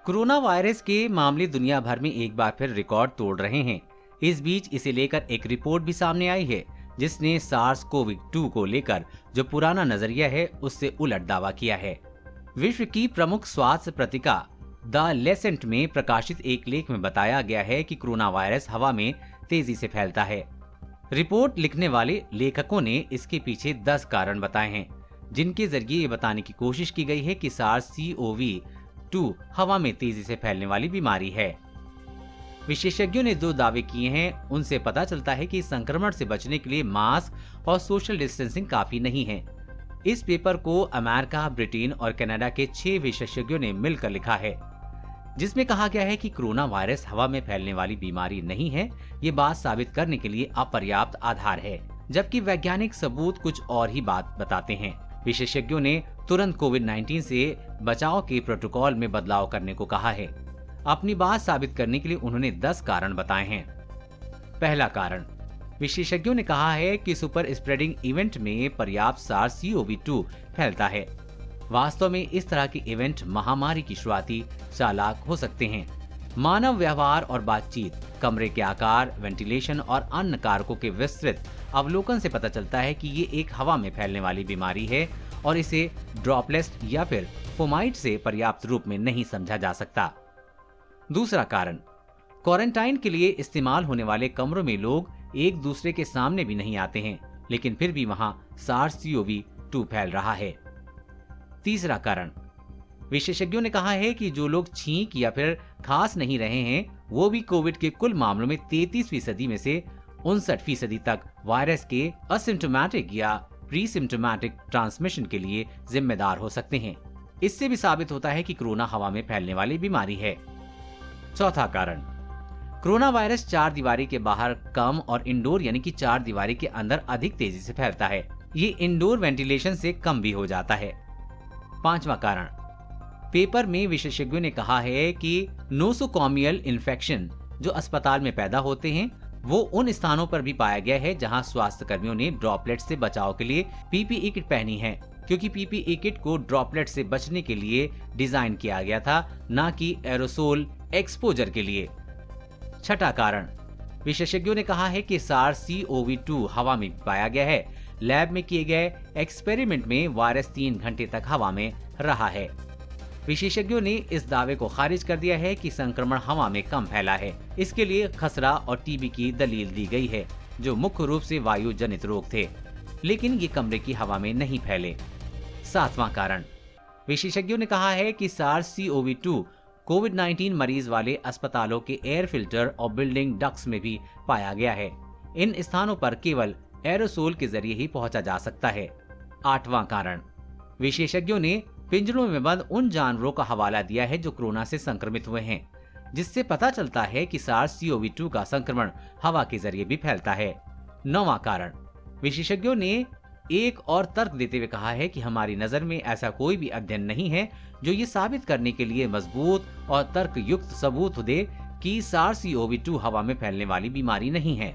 Corona virus के मामले दुनिया भर में एक बार फिर रिकॉर्ड तोड़ रहे हैं। इस बीच इसे लेकर एक रिपोर्ट भी सामने आई है जिसने सार्स कोविड 2 को लेकर जो पुराना नजरिया है उससे उलट दावा किया है। विश्व की प्रमुख स्वास्थ्य पत्रिका द लेसेंट में प्रकाशित एक लेख में बताया गया है कि कोरोना वायरस हवा में तेजी से फैलता है। रिपोर्ट लिखने वाले लेखकों ने इसके पीछे 10 कारण बताए हैं जिनके जरिए ये बताने की कोशिश की गई है कि SARS-CoV-2 हवा में तेजी से फैलने वाली बीमारी है। विशेषज्ञों ने 2 दावे किए हैं। उनसे पता चलता है कि संक्रमण से बचने के लिए मास्क और सोशल डिस्टेंसिंग काफी नहीं है। इस पेपर को अमेरिका, ब्रिटेन और कनाडा के 6 विशेषज्ञों ने मिलकर लिखा है जिसमें कहा गया है कि कोरोना वायरस हवा में फैलने वाली बीमारी नहीं है। ये बात साबित करने के लिए अपर्याप्त आधार है, जबकि वैज्ञानिक सबूत कुछ और ही बात बताते हैं। विशेषज्ञों ने तुरंत कोविड-19 से बचाव के प्रोटोकॉल में बदलाव करने को कहा है। अपनी बात साबित करने के लिए उन्होंने 10 कारण बताए हैं। पहला कारण, विशेषज्ञों ने कहा है कि सुपर स्प्रेडिंग इवेंट में पर्याप्त SARS-CoV-2 फैलता है। वास्तव में इस तरह के इवेंट महामारी की शुरुआती चालाक हो सकते हैं। मानव व्यवहार और बातचीत, कमरे के आकार, वेंटिलेशन और अन्य कारकों के विस्तृत अवलोकन से पता चलता है कि ये एक हवा में फैलने वाली बीमारी है और इसे ड्रॉपलेट्स या फिर फोमाइट से पर्याप्त रूप में नहीं समझा जा सकता। दूसरा कारण, क्वारंटाइन के लिए इस्तेमाल होने वाले कमरों में लोग एक दूसरे के सामने भी नहीं आते हैं, लेकिन फिर भी वहां SARS-CoV-2 फैल रहा है। तीसरा कारण, विशेषज्ञों ने कहा है कि जो लोग छींक या फिर खांस नहीं रहे हैं वो भी कोविड के कुल मामलों में 33% में से 59% तक वायरस के असिम्प्टोमेटिक या प्री सिम्प्टोमेटिक ट्रांसमिशन के लिए जिम्मेदार हो सकते हैं। इससे भी साबित होता है कि कोरोना हवा में फैलने वाली बीमारी है। चौथा कारण, कोरोना वायरस 4 दीवारी के बाहर कम और इंडोर यानी कि 4 दीवारी के अंदर अधिक तेजी से फैलता है। ये इंडोर वेंटिलेशन से कम भी हो जाता है। पांचवा कारण, पेपर में विशेषज्ञों ने कहा है कि नोसोकॉमियल इन्फेक्शन जो अस्पताल में पैदा होते हैं वो उन स्थानों पर भी पाया गया है जहां स्वास्थ्य कर्मियों ने ड्रॉपलेट से बचाव के लिए पीपीई किट पहनी है, क्योंकि पीपीई किट को ड्रॉपलेट से बचने के लिए डिजाइन किया गया था, न कि एरोसोल एक्सपोजर के लिए। छठा कारण, विशेषज्ञों ने कहा है कि SARS-CoV-2 हवा में पाया गया है। लैब में किए गए एक्सपेरिमेंट में वायरस 3 घंटे तक हवा में रहा है। विशेषज्ञों ने इस दावे को खारिज कर दिया है कि संक्रमण हवा में कम फैला है। इसके लिए खसरा और टीबी की दलील दी गई है जो मुख्य रूप से वायु जनित रोग थे, लेकिन ये कमरे की हवा में नहीं फैले। सातवां कारण, विशेषज्ञों ने कहा है कि SARS-CoV-2 कोविड-19 मरीज वाले अस्पतालों के एयर फिल्टर और बिल्डिंग डक्ट्स में भी पाया गया है। इन स्थानों पर केवल एरोसोल के जरिए ही पहुंचा जा सकता है। आठवां कारण, विशेषज्ञों ने पिंजरों में बंद उन जानवरों का हवाला दिया है जो कोरोना से संक्रमित हुए हैं, जिससे पता चलता है कि SARS-CoV-2 का संक्रमण हवा के जरिए भी फैलता है। नौवां कारण, विशेषज्ञों ने एक और तर्क देते हुए कहा है कि हमारी नजर में ऐसा कोई भी अध्ययन नहीं है जो ये साबित करने के लिए मजबूत और तर्कयुक्त सबूत दे कि SARS-CoV-2 हवा में फैलने वाली बीमारी नहीं है।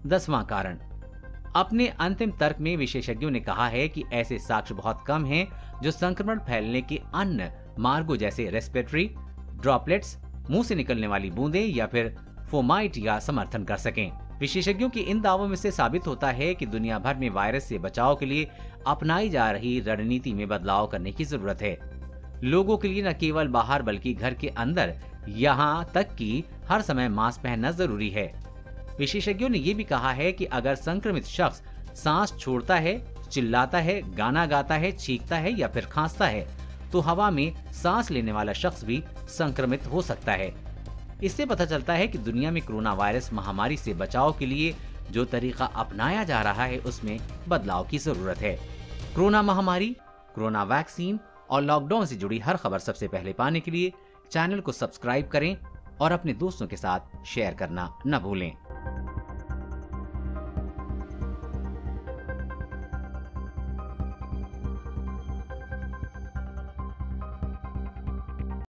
10वां कारण, अपने अंतिम तर्क में विशेषज्ञों ने कहा है कि ऐसे साक्ष्य बहुत कम हैं जो संक्रमण फैलने के अन्य मार्गों जैसे रेस्पिरेटरी, ड्रॉपलेट्स, मुंह से निकलने वाली बूंदें या फिर फोमाइट या समर्थन कर सकें। विशेषज्ञों के इन दावों में से साबित होता है कि दुनिया भर में वायरस से बचाव के लिए अपनाई जा रही रणनीति में बदलाव करने की जरूरत है। लोगों के लिए न केवल बाहर बल्कि घर के अंदर, यहाँ तक कि हर समय मास्क पहनना जरूरी है। विशेषज्ञों ने ये भी कहा है कि अगर संक्रमित शख्स सांस छोड़ता है, चिल्लाता है, गाना गाता है, छींकता है या फिर खांसता है तो हवा में सांस लेने वाला शख्स भी संक्रमित हो सकता है। इससे पता चलता है कि दुनिया में कोरोना वायरस महामारी से बचाव के लिए जो तरीका अपनाया जा रहा है उसमें बदलाव की जरूरत है। कोरोना महामारी, कोरोना वैक्सीन और लॉकडाउन से जुड़ी हर खबर सबसे पहले पाने के लिए चैनल को सब्सक्राइब करें और अपने दोस्तों के साथ शेयर करना न भूलें।